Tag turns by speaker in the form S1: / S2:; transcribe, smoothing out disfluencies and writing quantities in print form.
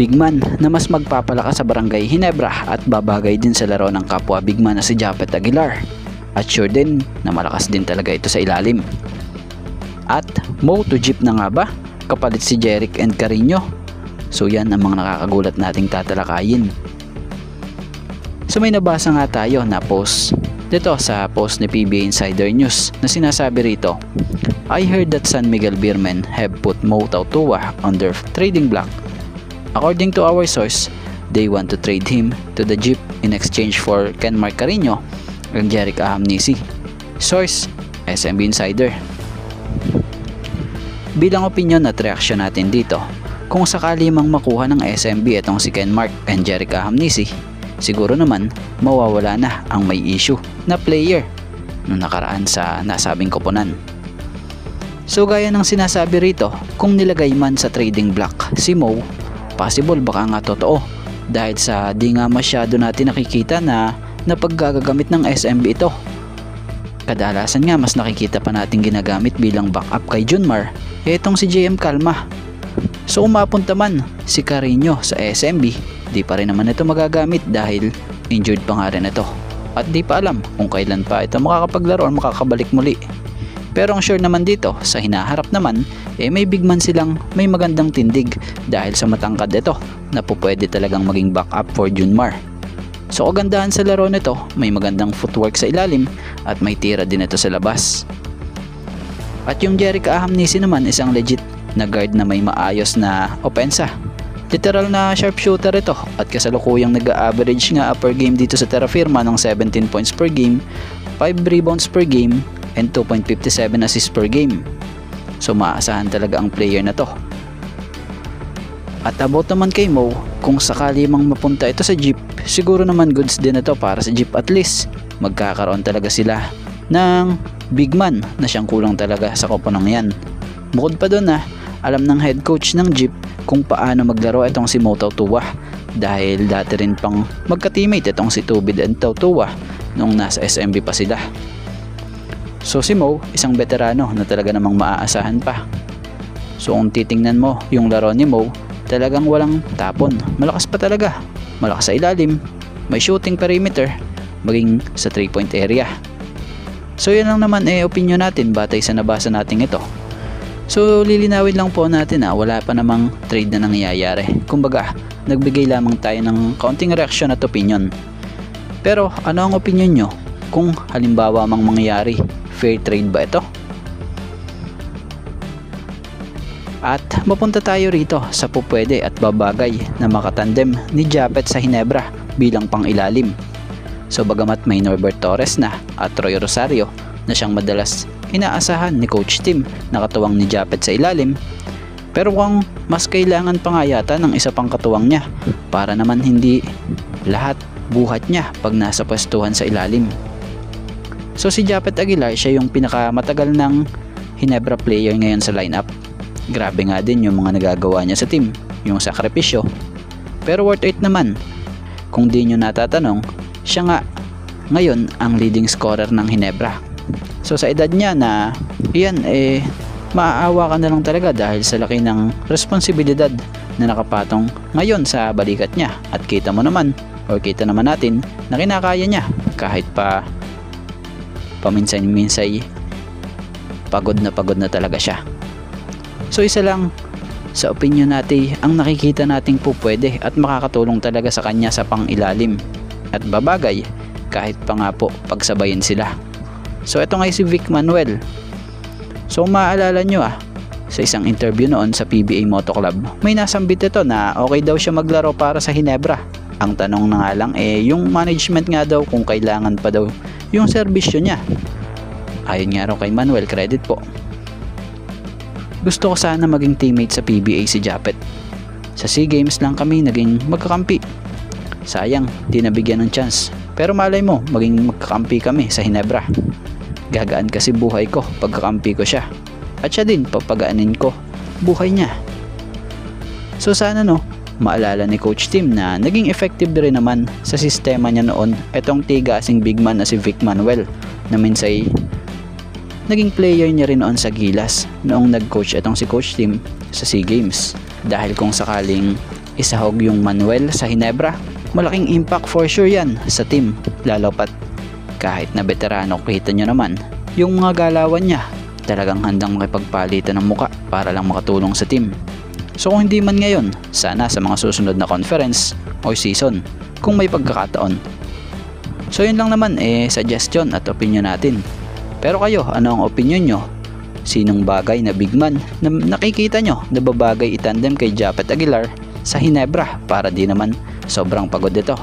S1: big man na mas magpapalakas sa Barangay Ginebra at babagay din sa laro ng kapwa big man na si Japet Aguilar. At sure din na malakas din talaga ito sa ilalim. At Mo to Jeep na nga ba? Kapalit si Jeric and Carino. So yan ang mga nakakagulat nating tatalakayin. So may nabasa nga tayo na post dito sa post ni PBA Insider News na sinasabi rito, I heard that San Miguel Beermen have put Mo Tautua on their trading block. According to our source, they want to trade him to the Jeep in exchange for Kenmark Carino and Jeric Ahamnisi. Source, SMB Insider. Bilang opinion at reaksyon natin dito, kung sakali mang makuha ng SMB itong si Kenmark and Jeric Ahamnisi, siguro naman mawawala na ang may issue na player nung nakaraan sa nasabing koponan. So gaya ng sinasabi rito, kung nilagay man sa trading block si Mo, possible baka nga totoo dahil sa di nga masyado natin nakikita na paggagamit ng SMB ito. Kadalasan nga mas nakikita pa natin ginagamit bilang backup kay Junmar itong si JM Calma. So umapunta man si Carino sa SMB, di pa rin naman ito magagamit dahil injured pa nga rin ito at di pa alam kung kailan pa ito makakapaglaro o makakabalik muli. Pero ang sure naman dito sa hinaharap naman may big man silang may magandang tindig dahil sa matangkad ito na pupwede talagang maging backup for Junmar. So kagandahan sa laro nito, may magandang footwork sa ilalim at may tira din ito sa labas. At yung Jeric Ahamnisi naman isang legit na guard na may maayos na opensa. Literal na sharpshooter ito at kasalukuyang nag-average nga per game dito sa Terra Firma ng 17 points per game, 5 rebounds per game, and 2.57 assists per game. So maaasahan talaga ang player na to. At about naman kay Mo, kung sakali mang mapunta ito sa Jeep, siguro naman goods din ito para sa Jeep at least. Magkakaroon talaga sila ng big man na siyang kulang talaga sa koponang yan. Bukod pa doon alam ng head coach ng Jeep kung paano maglaro itong si Mo Tautua dahil dati rin pang magka-teammate itong si Tubid and Tautua nung nasa SMB pa sila. So si Mo, isang veterano na talaga namang maaasahan pa. So kung titingnan mo yung laro ni Mo, talagang walang tapon. Malakas pa talaga. Malakas sa ilalim, may shooting perimeter, maging sa 3-point area. So yun lang naman opinion natin batay sa nabasa natin ito. So lilinawin lang po natin wala pa namang trade na nangyayari. Kumbaga, nagbigay lamang tayo ng kaunting reaction at opinion. Pero ano ang opinion nyo kung halimbawa mang mangyayari? Fair trade ba ito? At mapunta tayo rito sa pupwede at babagay na makatandem ni Japet sa Ginebra bilang pang-ilalim. So bagamat may Norbert Torres na at Troy Rosario na siyang madalas inaasahan ni Coach Tim na katuwang ni Japet sa ilalim, pero kung mas kailangan pa nga yata ng isa pang katuwang niya para naman hindi lahat buhat niya pag nasa pwestuhan sa ilalim. So si Japet Aguilar siya yung pinakamatagal ng Ginebra player ngayon sa lineup. Grabe nga din yung mga nagagawa niya sa team, yung sakripisyo. Pero worth it naman. Kung di nyo natatanong, siya nga ngayon ang leading scorer ng Ginebra. So sa edad niya na iyan maaawa ka na lang talaga dahil sa laki ng responsibilidad na nakapatong ngayon sa balikat niya. At kita mo naman or kita naman natin na kinakaya niya kahit pa paminsan-minsay pagod na talaga siya. So isa lang sa opinion natin ang nakikita nating pupwede at makakatulong talaga sa kanya sa pang-ilalim at babagay kahit pa nga po pagsabayin sila. So ito nga si Vic Manuel. So maaalala nyo sa isang interview noon sa PBA Moto Club, may nasambit ito na okay daw siya maglaro para sa Ginebra. Ang tanong na nga lang yung management nga daw kung kailangan pa daw yung serbisyo niya. Ayon nga raw kay Manuel, credit po. Gusto ko sana maging teammate sa PBA si Japet. Sa SEA Games lang kami naging magkakampi. Sayang, di nabigyan ng chance. Pero malay mo, maging magkakampi kami sa Ginebra. Gagaan kasi buhay ko pagkakampi ko siya. At siya din papagaanin ko buhay niya. So sana maalala ni Coach Tim na naging effective rin naman sa sistema niya noon itong tigasing big man na si Vic Manuel na minsay naging player niya rin noon sa Gilas noong nag-coach itong si Coach Tim sa SEA Games. Dahil kung sakaling isahog yung Manuel sa Hinebra. Malaking impact for sure yan sa team, lalo pat kahit na veterano. Kita nyo naman yung mga galawan niya, talagang handang makipagpalitan ng muka para lang makatulong sa team. So kung hindi man ngayon, sana sa mga susunod na conference o season kung may pagkakataon. So yun lang naman suggestion at opinion natin. Pero kayo, ano ang opinion nyo? Sinong bagay na big man na nakikita nyo na babagay itandem kay Japet Aguilar sa Hinebra para di naman sobrang pagod ito?